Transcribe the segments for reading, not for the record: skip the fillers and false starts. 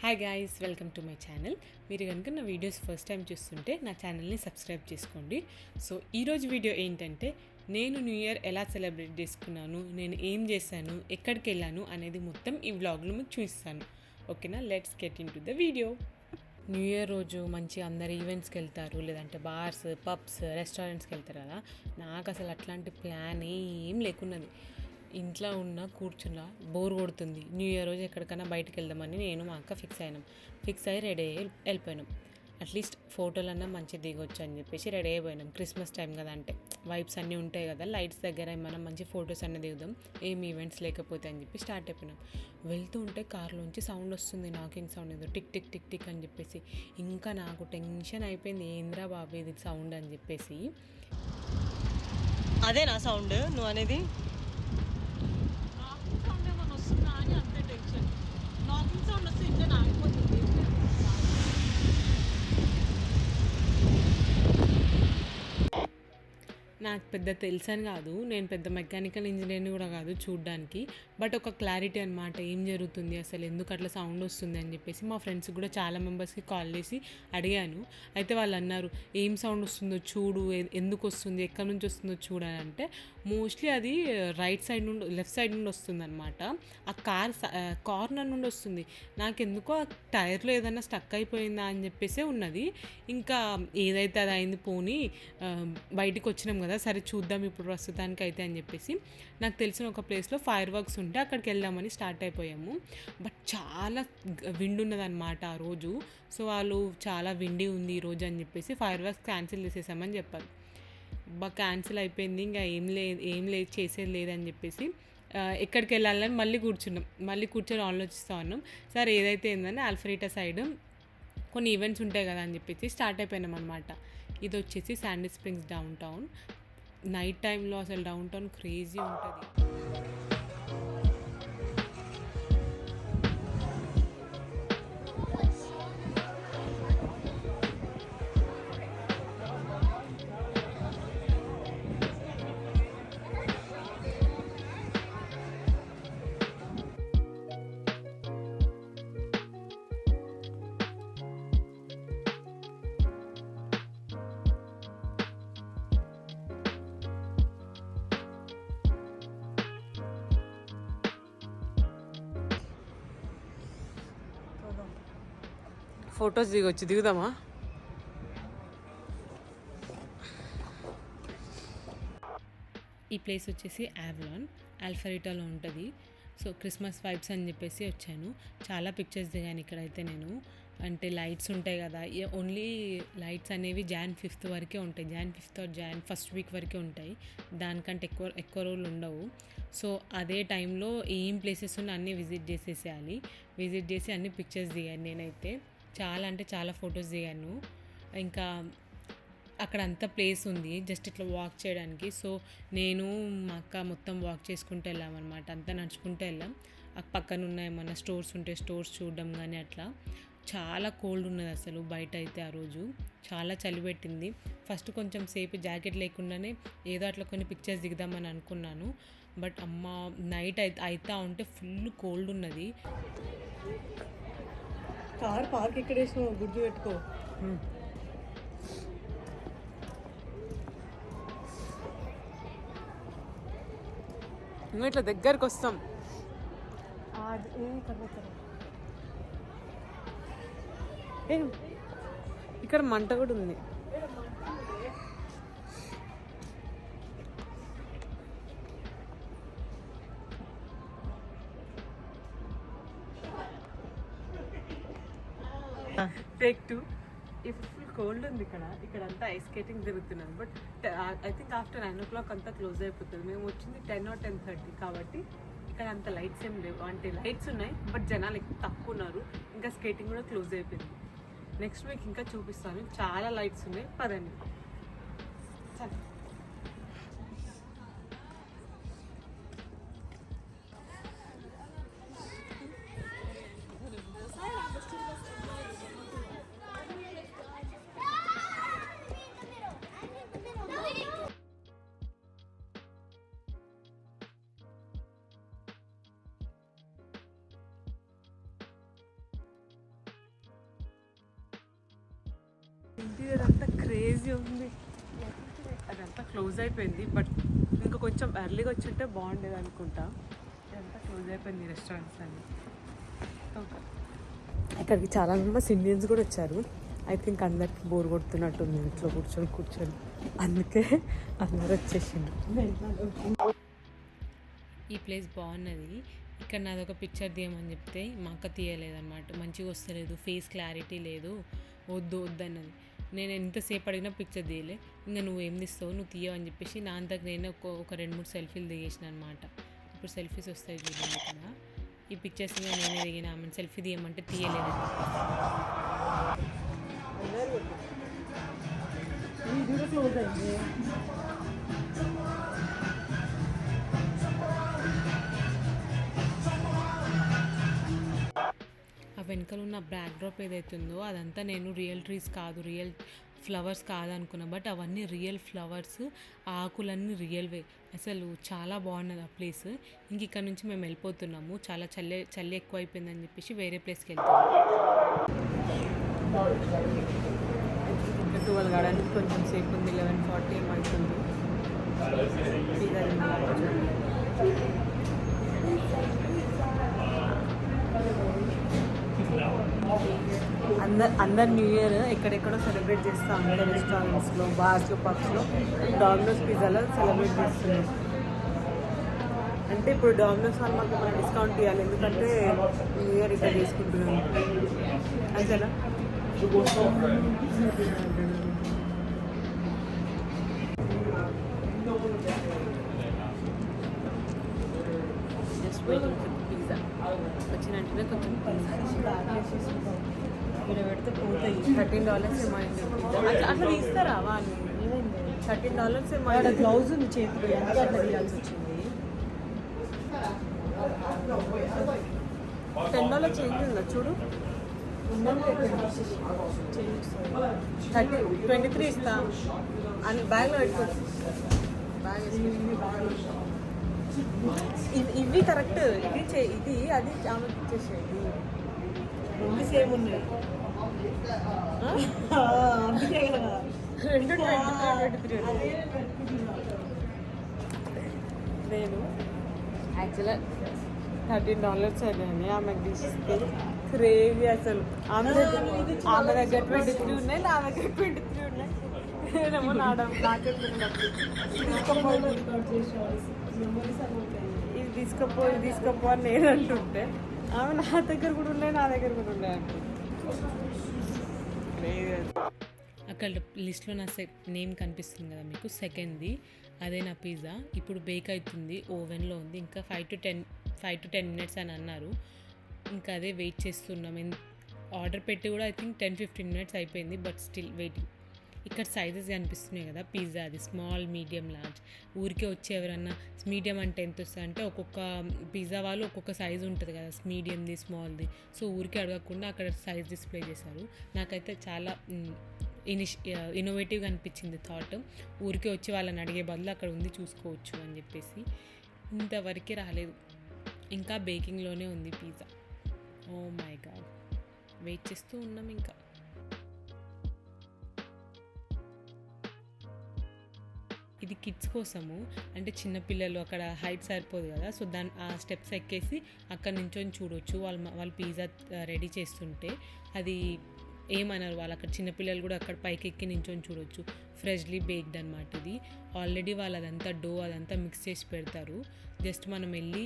Hi guys, welcome to my channel. మీరు కనుక నా వీడియోస్ ఫస్ట్ టైం చూస్తుంటే నా ఛానల్ని సబ్స్క్రైబ్ చేసుకోండి. సో ఈరోజు వీడియో ఏంటంటే నేను న్యూ ఇయర్ ఎలా సెలబ్రేట్ చేసుకున్నాను, నేను ఏం చేశాను, ఎక్కడికి వెళ్ళాను అనేది మొత్తం ఈ వ్లాగ్లో మీకు చూపిస్తాను. ఓకేనా, let's get in to the video. New year రోజు మంచి అందరు ఈవెంట్స్కి వెళ్తారు, లేదంటే బార్స్, పబ్స్, రెస్టారెంట్స్కి వెళ్తారు కదా. నాకు అసలు అట్లాంటి ప్లాన్ ఏం లేకున్నది. ఇంట్లో ఉన్న కూర్చున్నా బోర్ కొడుతుంది. న్యూ ఇయర్ రోజు ఎక్కడికైనా బయటకు వెళ్దామని నేను మా అక్క ఫిక్స్ అయ్యి రెడీ అయ్యి వెళ్ళిపోయినాం. అట్లీస్ట్ ఫోటోలన్నా మంచి దిగొచ్చు అని చెప్పేసి రెడీ అయిపోయినాం. క్రిస్మస్ టైం కదా, అంటే వైబ్స్ అన్నీ ఉంటాయి కదా, లైట్స్ దగ్గర మనం మంచి ఫొటోస్ అన్నీ దిగుదాం, ఏం ఈవెంట్స్ లేకపోతే అని చెప్పి స్టార్ట్ అయిపోయినాం. వెళ్తూ ఉంటే కార్లోంచి సౌండ్ వస్తుంది, నాకింగ్ సౌండ్, ఏదో టిక్ టిక్ టిక్ టిక్ అని చెప్పేసి. ఇంకా నాకు టెన్షన్ అయిపోయింది, ఏంద్రా బాబు ఇది సౌండ్ అని చెప్పేసి. అదే నా సౌండ్ నువ్వు అనేది? నాకింగ్ సౌండ్ వస్తే ఇంజన్ ఆగిపోతుంది. నాకు పెద్ద తెలుసని కాదు, నేను పెద్ద మెకానికల్ ఇంజనీర్ని కూడా కాదు చూడ్డానికి, బట్ ఒక క్లారిటీ అనమాట, ఏం జరుగుతుంది అసలు, ఎందుకు అట్లా సౌండ్ వస్తుంది అని చెప్పేసి మా ఫ్రెండ్స్ కూడా చాలా మెంబర్స్కి కాల్ చేసి అడిగాను. అయితే వాళ్ళు అన్నారు, ఏం సౌండ్ వస్తుందో చూడు, ఎందుకు వస్తుంది, ఎక్కడి నుంచి వస్తుందో చూడని. అంటే మోస్ట్లీ అది రైట్ సైడ్ నుండి, లెఫ్ట్ సైడ్ నుండి వస్తుంది అనమాట. ఆ కార్నర్ నుండి వస్తుంది. నాకెందుకో ఆ టైర్లో ఏదైనా స్టక్ అయిపోయిందా అని చెప్పేసే ఉన్నది. ఇంకా ఏదైతే అది అయింది పోనీ, బయటికి వచ్చినాం కదా, సరే చూద్దాం ఇప్పుడు ప్రస్తుతానికి అయితే అని చెప్పేసి నాకు తెలిసిన ఒక ప్లేస్లో ఫైర్ వర్క్స్ ఉంటే అక్కడికి వెళ్దామని స్టార్ట్ అయిపోయాము. బట్ చాలా విండ్ ఉన్నదన్నమాట ఆ రోజు. సో వాళ్ళు చాలా విండీ ఉంది ఈరోజు అని చెప్పేసి ఫైర్ వర్క్స్ క్యాన్సిల్ చేసేసామని చెప్పారు. క్యాన్సిల్ అయిపోయింది, ఇంకా ఏం లేదు చేసేది లేదని చెప్పేసి ఎక్కడికి వెళ్ళాలని మళ్ళీ కూర్చొని ఆలోచిస్తూ ఉన్నాం. సరే ఏదైతే ఏందని ఆల్ఫ్రేటా సైడ్ కొన్ని ఈవెంట్స్ ఉంటాయి కదా అని చెప్పేసి స్టార్ట్ అయిపోయినాం అనమాట. ఇది వచ్చేసి Sandy springs down town. Night టైంలో అసలు డౌన్ టౌన్ క్రేజీ ఉంటుంది. ఫొటోస్ దిగుదామా? ఈ ప్లేస్ వచ్చేసి యావ్లాన్, ఆల్ఫరేటాలో ఉంటుంది. సో క్రిస్మస్ వైబ్స్ అని చెప్పేసి వచ్చాను. చాలా పిక్చర్స్ దిగాను ఇక్కడైతే నేను. అంటే లైట్స్ ఉంటాయి కదా, ఓన్లీ లైట్స్ అనేవి Jan 5th వరకే ఉంటాయి. Jan 5th or Jan 1st week వరకే ఉంటాయి, దానికంటే ఎక్కువ రోజులు ఉండవు. సో అదే టైంలో ఏం ప్లేసెస్ ఉన్నా అన్నీ విజిట్ చేసి అన్ని పిక్చర్స్ దిగాను నేనైతే. చాలా అంటే చాలా ఫొటోస్ దిగాను. ఇంకా అక్కడ అంతా ప్లేస్ ఉంది జస్ట్ ఇట్లా వాక్ చేయడానికి. సో నేను మా అక్క మొత్తం వాక్ చేసుకుంటూ వెళ్ళామన్నమాట, అంతా నడుచుకుంటూ వెళ్ళాం. ఆ పక్కన ఉన్న ఏమన్నా స్టోర్స్ ఉంటే స్టోర్స్ చూడడం కానీ అట్లా. చాలా కోల్డ్ ఉన్నది అసలు బయట అయితే. ఆ రోజు చాలా చలి పెట్టింది. ఫస్ట్ కొంచెం సేపు జాకెట్ లేకుండానే ఏదో అట్లా కొన్ని పిక్చర్స్ దిగుదామని అనుకున్నాను. బట్ అమ్మ నైట్ అవుతా ఉంటే ఫుల్ కోల్డ్ ఉన్నది. కార్ పార్క్ ఎక్కడ వేసినావు? గుర్తు పెట్టుకో. నువ్వు ఇట్లా దగ్గరకు వస్తాం. ఇక్కడ మంట కూడా ఉంది. టేక్ 2. ఇప్పుడు ఫుల్ కోల్డ్ ఉంది ఇక్కడ అంతా ఐస్ స్కేటింగ్ జరుగుతున్నది. But I think after 9 o'clock అంతా క్లోజ్ అయిపోతుంది. మేము వచ్చింది 10 or 10:30 కాబట్టి ఇక్కడ అంత లైట్స్ ఏం లేవు. అంటే లైట్స్ ఉన్నాయి బట్ జనాలు తక్కువ ఉన్నారు. ఇంకా స్కేటింగ్ కూడా క్లోజ్ అయిపోయింది. నెక్స్ట్ వీక్ ఇంకా చూపిస్తాను, చాలా లైట్స్ ఉన్నాయి, పదండి. సరే. ఇంటీరియర్ అంతా క్రేజీ ఉంది. అదంతా క్లోజ్ అయిపోయింది, బట్ ఇంకా కొంచెం ఎర్లీగా వచ్చింటే బాగుండేది అనుకుంటా. ఇదంతా క్లోజ్ అయిపోయింది రెస్టారెంట్స్ అన్ని. ఇక్కడికి చాలా మెంబర్స్ ఇండియన్స్ కూడా వచ్చారు. ఐ థింక్ అందరికి బోర్ కొడుతున్నట్టుంది ఇంట్లో కూర్చొని, అందుకే అందరూ వచ్చేసిండు. ఈ ప్లేస్ బాగున్నది. ఇక్కడ నాదొక పిక్చర్ తీయమని చెప్తే మా అక్క తీయలేదన్నమాట. మంచిగా వస్తలేదు, ఫేస్ క్లారిటీ లేదు, వద్దు అన్నది. నేను ఎంతసేపు అడిగినా పిక్చర్ తీయలే. ఇంకా నువ్వేం తీస్తావు, నువ్వు తీయవని చెప్పేసి నా అంతకు నేను ఒక 2-3 సెల్ఫీలు దిగేసిన అనమాట. ఇప్పుడు సెల్ఫీస్ వస్తాయి చూడండి ఇక్కడ. ఈ పిక్చర్స్ ఇంకా నేనే దిగిన. ఆమెను సెల్ఫీ తీయమంటే తీయలేదు. ఆ వెనకాల ఉన్న బ్యాక్ డ్రాప్ ఏదైతే ఉందో అదంతా నేను రియల్ ట్రీస్ కాదు, రియల్ ఫ్లవర్స్ కాదనుకున్నా. బట్ అవన్నీ రియల్ ఫ్లవర్స్, ఆకులన్నీ రియల్వే. అసలు చాలా బాగున్నది ఆ ప్లేస్. ఇంక ఇక్కడ నుంచి మేము వెళ్ళిపోతున్నాము. చాలా చలి ఎక్కువ అయిపోయిందని చెప్పేసి వేరే ప్లేస్కి వెళ్తాము. ఇంకా 12 కావడానికి కొంచెం సేపు ఉంది. 11:40 ఏమవుతుంది. అందరు న్యూ ఇయర్ ఎక్కడెక్కడో సెలబ్రేట్ చేస్తూ ఉంటారు. రెస్టారెంట్స్లో, బార్స్లో, పబ్స్లో. డామినోస్ పిజ్జాలో సెలబ్రేట్ చేస్తున్నాం. అంటే ఇప్పుడు డామినోస్ వాళ్ళు మాకు ఏమైనా డిస్కౌంట్ ఇవ్వాలి, ఎందుకంటే న్యూ ఇయర్ ఇక్కడ చేసుకుంటున్నాం. అంతేనా? Just waiting for pizza. వచ్చినట్టుగా కొంచెం ఇక్కడ పెడితే పోతాయి. $13 ఏమో అయింది పిజ్జా. అట్లా తీస్తారా వాళ్ళు? $13 ఏమో. గ్లౌజ్ ఉంది చేతిలో, ఎంత అట్లా తీయాల్సి వచ్చింది. $10 చేంజ్ ఉందా చూడు. 23 ఇస్తా అని బ్యాగ్లో పెట్టుకోవచ్చు. బ్యాగ్ ఇవి కరెక్ట్. ఇది అది ఆమె ఇచ్చేసేది. రెండు సేమ్ ఉన్నాయి. అందుకే కదా 23. నేను యాక్చువల్గా $13 అయ్యాను. ఆమెకు తీసిస్తే క్రేజీ అసలు. ఆమె దగ్గర 23 ఉన్నాయి, నా దగ్గర 23 ఉన్నాయి. నేనేమో నాకే ఇది తీసుకపో అని నేను అంటుంటే ఆమె నా దగ్గర కూడా ఉన్నాయి అంటుంటే. అక్కడ లిస్ట్లో నా నేమ్ కనిపిస్తుంది కదా మీకు, సెకండ్ది అదే నా పిజ్జా. ఇప్పుడు బేక్ అవుతుంది, ఓవెన్లో ఉంది. ఇంకా 5 to 10 minutes అని అన్నారు. ఇంకా అదే వెయిట్ చేస్తున్నాం. ఆర్డర్ పెట్టి కూడా ఐ థింక్ 10-15 minutes అయిపోయింది, బట్ స్టిల్ వెయిటింగ్. ఇక్కడ సైజెస్ కనిపిస్తున్నాయి కదా పిజ్జా, అది స్మాల్, మీడియం, లార్జ్. ఊరికే వచ్చి ఎవరన్నా మీడియం అంటే ఎంత వస్తుంది అంటే ఒక్కొక్క పిజ్జా వాళ్ళు ఒక్కొక్క సైజు ఉంటుంది కదా, మీడియంది, స్మాల్ది. సో ఊరికే అడగకుండా అక్కడ సైజ్ డిస్ప్లే చేశారు. నాకైతే చాలా ఇన్నోవేటివ్గా అనిపించింది థాట్. ఊరికే వచ్చి వాళ్ళని అడిగే బదులు అక్కడ ఉంది చూసుకోవచ్చు అని చెప్పేసి. ఇంతవరకే రాలేదు, ఇంకా బేకింగ్లోనే ఉంది pizza. Oh my god, wait చేస్తూ ఉన్నాం. ఇంకా ఇది కిడ్స్ కోసము, అంటే చిన్నపిల్లలు అక్కడ హైట్ సరిపోదు కదా, సో ఆ స్టెప్స్ ఎక్కేసి అక్కడ నుంచొని చూడవచ్చు. వాళ్ళు పిజ్జా రెడీ చేస్తుంటే అది ఏమన్నారు వాళ్ళు, అక్కడ చిన్నపిల్లలు కూడా అక్కడ పైకి ఎక్కి నించొని చూడవచ్చు. ఫ్రెష్లీ బేక్డ్ అనమాట ఇది. ఆల్రెడీ వాళ్ళు అదంతా మిక్స్ చేసి పెడతారు. జస్ట్ మనం వెళ్ళి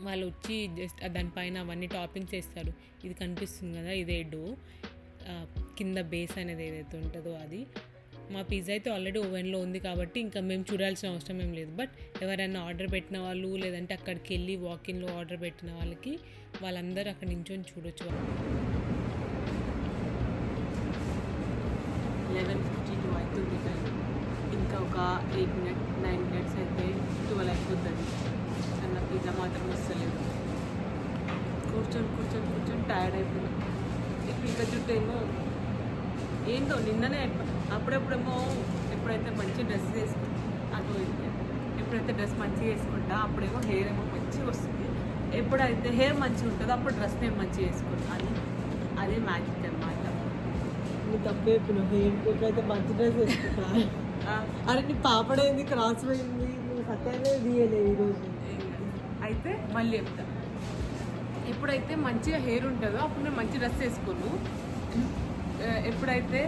వాళ్ళు వచ్చి జస్ట్ దానిపైన అవన్నీ టాపింగ్స్ వేస్తారు. ఇది కనిపిస్తుంది కదా, ఇదే డో. కింద బేస్ అనేది ఏదైతే ఉంటుందో అది. మా పిజ్జా అయితే ఆల్రెడీ ఓవెన్లో ఉంది కాబట్టి ఇంకా మేము చూడాల్సిన అవసరం ఏం లేదు. బట్ ఎవరైనా ఆర్డర్ పెట్టిన వాళ్ళు, లేదంటే అక్కడికి వెళ్ళి వాకిన్లో ఆర్డర్ పెట్టిన వాళ్ళందరూ అక్కడ నించొని చూడొచ్చు. 11:52 అవుతుంది టైం. ఇంకా ఒక 8-9 minutes అయితే 12 అయిపోతుంది. అన్న పిజ్జా మాత్రం వస్తలేదు. కూర్చొని టైర్డ్ అయిపోయింది. ఈ పిజ్జా చుట్టూ ఏమో ఏందో నిన్ననే అప్పుడెప్పుడేమో ఎప్పుడైతే మంచి డ్రెస్ వేసుకుంటా ఎప్పుడైతే డ్రెస్ మంచిగా వేసుకుంటా అప్పుడేమో హెయిర్ ఏమో మంచిగా వస్తుంది. ఎప్పుడైతే హెయిర్ మంచిగా ఉంటుందో అప్పుడు డ్రెస్ నేను మంచిగా వేసుకుంటా. అదే మ్యాజిక్ అన్నమాట. నువ్వు తప్పే చెప్పినావు హెయిర్ కోట్ అయితే మంచి డ్రెస్ వేసుకుంటా అరే నీ పాపడైంది క్రాస్ పోయింది నువ్వు సత్యానే తీయలేదు ఈరోజు అయితే మళ్ళీ చెప్తా, ఎప్పుడైతే మంచిగా హెయిర్ ఉంటుందో అప్పుడు నేను మంచి డ్రెస్ వేసుకోను, ఎప్పుడైతే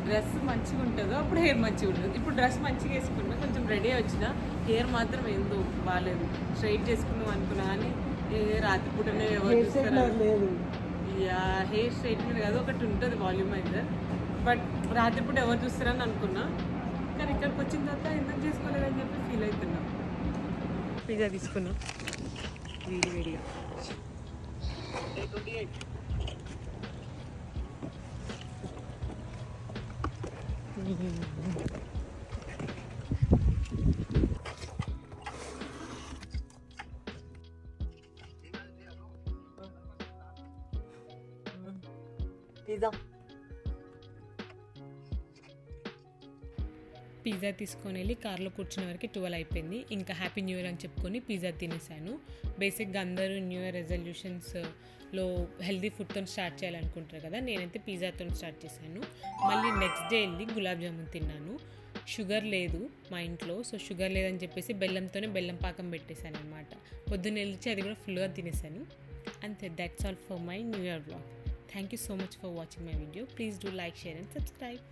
డ్రెస్ మంచిగా ఉంటుందో అప్పుడు హెయిర్ మంచిగా ఉంటుంది. ఇప్పుడు డ్రెస్ మంచిగా వేసుకున్నా, కొంచెం రెడీ వచ్చిన హెయిర్ మాత్రం ఏందో బాగాలేదు. స్ట్రైట్ చేసుకున్నాం అనుకున్నా కానీ రాత్రిపూటనే ఎవరు హెయిర్ స్టైల్ చూస్తారా, లేదు హెయిర్ స్ట్రైట్మెంట్ కాదు ఒకటి ఉంటుంది వాల్యూమ్ అయితే, బట్ రాత్రిపూట ఎవరు చూస్తారని అనుకున్నా. కానీ ఇక్కడికి వచ్చిన తర్వాత ఎందుకు చేసుకోలేదని చెప్పి ఫీల్ అవుతున్నా. పిజ్జా తీసుకున్నా వేడి వేడిగా. పిజ్జా పిజ్జా తీసుకొని వెళ్ళి కార్లో కూర్చునే వరకు 12 అయిపోయింది. ఇంకా హ్యాపీ న్యూ ఇయర్ అని చెప్పుకొని పిజ్జా తినేసాను. బేసిక్గా అందరూ న్యూ ఇయర్ రెజల్యూషన్స్లో హెల్దీ ఫుడ్తో స్టార్ట్ చేయాలనుకుంటారు కదా, నేనైతే పిజ్జాతో స్టార్ట్ చేశాను. మళ్ళీ నెక్స్ట్ డే వెళ్ళి గులాబ్ జామున్ తిన్నాను. షుగర్ లేదు మా ఇంట్లో, సో షుగర్ లేదని చెప్పేసి బెల్లంతోనే బెల్లం పాకం పెట్టేశాను అనమాట. పొద్దున్న వెళ్ళి అది కూడా ఫుల్గా తినేసాను. అంతే, that's all for my new year vlog. Thank you so much for watching my video. Please do like, share and subscribe.